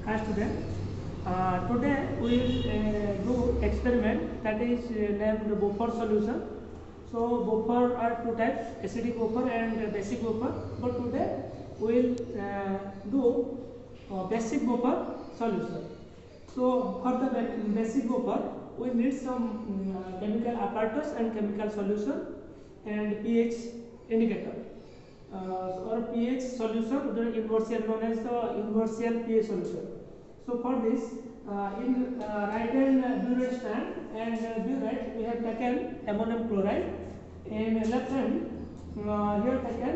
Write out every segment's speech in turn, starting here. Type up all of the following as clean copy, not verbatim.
Hi student. Today we will do experiment that is named Beaufort solution. So Beaufort are two types, acidic Beaufort and basic Beaufort. But today we will do basic Beaufort solution. So for the basic Beaufort we need some chemical apparatus and chemical solution and pH indicator. Or pH solution, the universal known as the universal pH solution. So for this, in right hand burette stand and burette we have taken ammonium chloride, and left hand here taken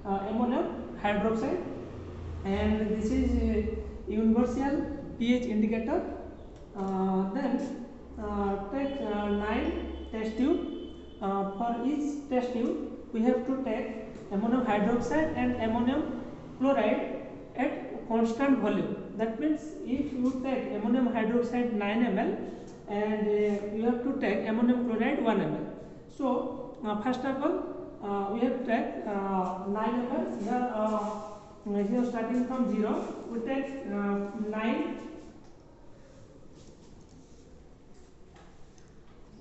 ammonium hydroxide, and this is universal pH indicator. Then take 9 test tube. For each test tube we have to take ammonium hydroxide and ammonium chloride at constant volume. That means if you take ammonium hydroxide 9 ml and you have to take ammonium chloride 1 ml. So first of all we have to take 9 ml. Here starting from 0 we take 9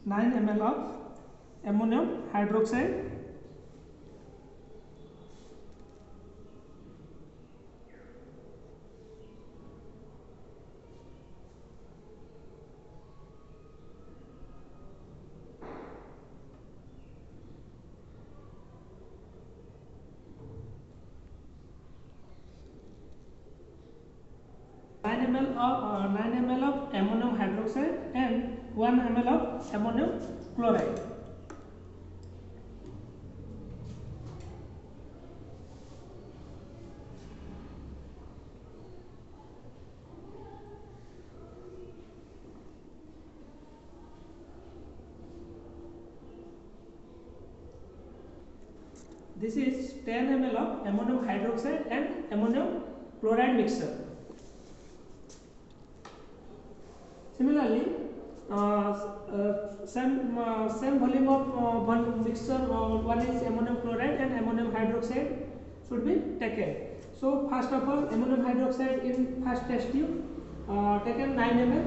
ml of ammonium hydroxide. Nine ml of ammonium hydroxide and 1 ml of ammonium chloride. This is 10 ml of ammonium hydroxide and ammonium chloride mixture. Similarly, same volume of one mixture, one is ammonium chloride and ammonium hydroxide should be taken. So first of all, ammonium hydroxide in first test tube taken 9 ml,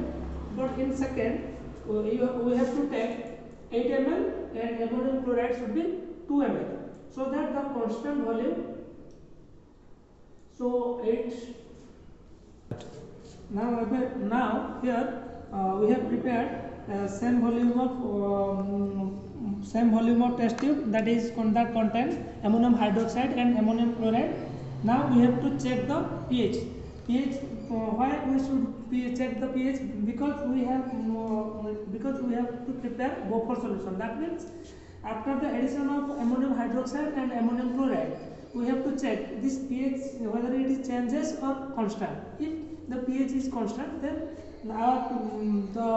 but in second we have to take 8 ml and ammonium chloride should be 2 ml, so that the constant volume. So 8. Now here we have prepared same volume of test tube that contains ammonium hydroxide and ammonium chloride. Now we have to check the pH. Why we should check the pH? Because we have to prepare Beaufort solution. That means after the addition of ammonium hydroxide and ammonium chloride, we have to check this pH whether it is changes or constant. If the pH is constant, then the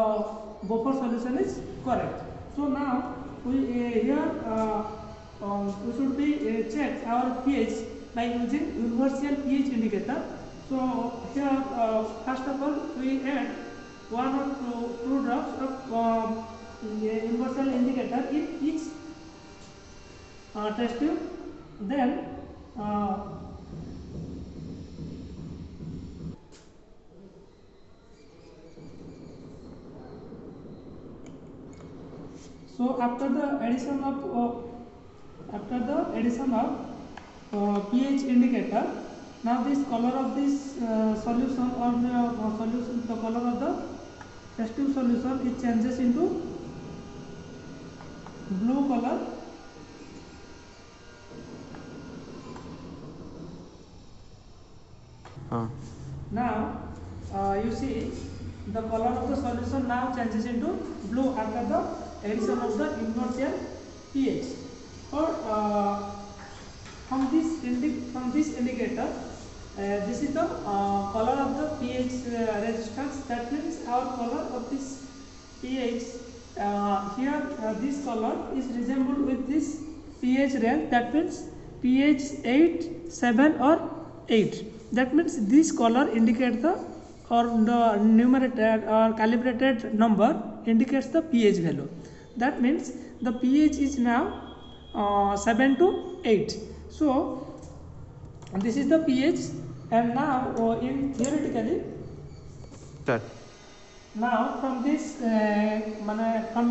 Beaufort solution is correct. So now we should be check our pH by using universal pH indicator. So here first of all we add 1 or 2 drops of universal indicator in each test tube. Then so after the addition of pH indicator, now this color of this solution or the color of the test tube solution, it changes into blue color. Now you see the color of the solution now changes into blue after the addition of the universal pH. Or from this indicator, this is the color of the pH resistance. That means our color of this pH here this color is resembled with this pH range. That means pH 8, 7 or 8. That means this color indicates the numerated or calibrated number indicates the pH value. That means the pH is now 7 to 8. So this is the pH, and now in theoretically start. Now from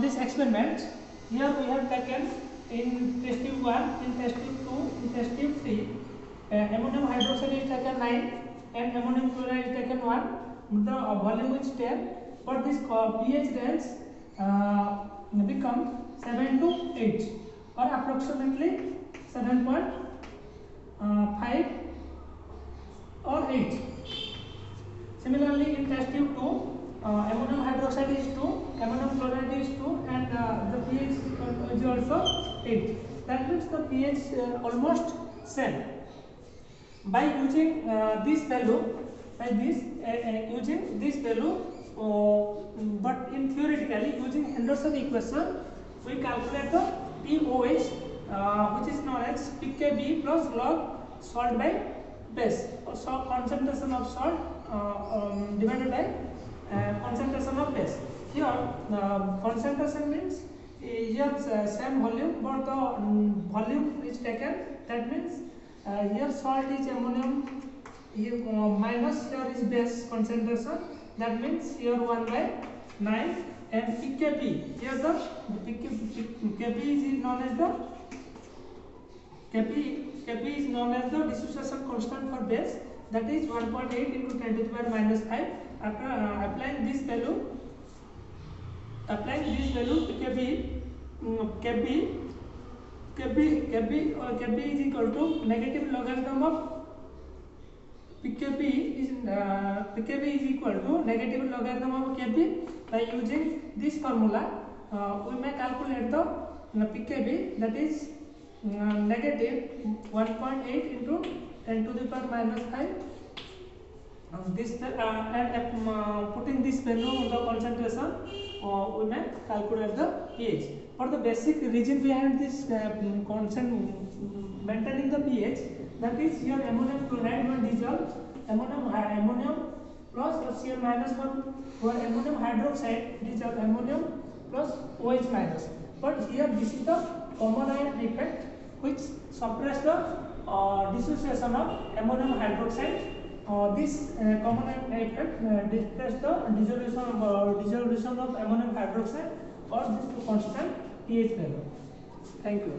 this experiment, here we have taken in test tube 1, in test tube 2, in test tube 3, ammonium hydroxide is taken 9 and ammonium chloride is taken 1. The volume is 10, but this pH range become 7 to 8 or approximately 7.5 or 8. Similarly, in test tube 2, ammonium hydroxide is 2, ammonium chloride is 2, and the pH is also 8. That means the pH almost same. By using this value, using this value, but in theoretically using Henderson equation, we calculate the pOH, which is known as pKb plus log salt by base, or concentration of salt divided by concentration of base. Here concentration means here same volume, but the volume is taken. That means here salt is ammonium, here minus here is base concentration. That means here 1 by 9, and pKb, here the pKb is known as the Kb is known as the dissociation constant for base, that is 1.8 into 10 to the power minus 5. After applying this value Kb is equal to negative logarithm of pKb is equal to negative logarithm of Kb. By using this formula, we may calculate the pKb, that is negative 1.8 into 10 to the power minus 5. This and putting this value on the concentration, we may calculate the pH. For the basic reason behind this maintaining the pH, that is here ammonium chloride will dissolve ammonium plus Cl minus 1, or ammonium hydroxide dissolve ammonium plus OH minus. But here this is the common ion effect which suppress the dissociation of ammonium hydroxide. This common ion effect suppress the dissolution of ammonium hydroxide or this constant pH value. Thank you.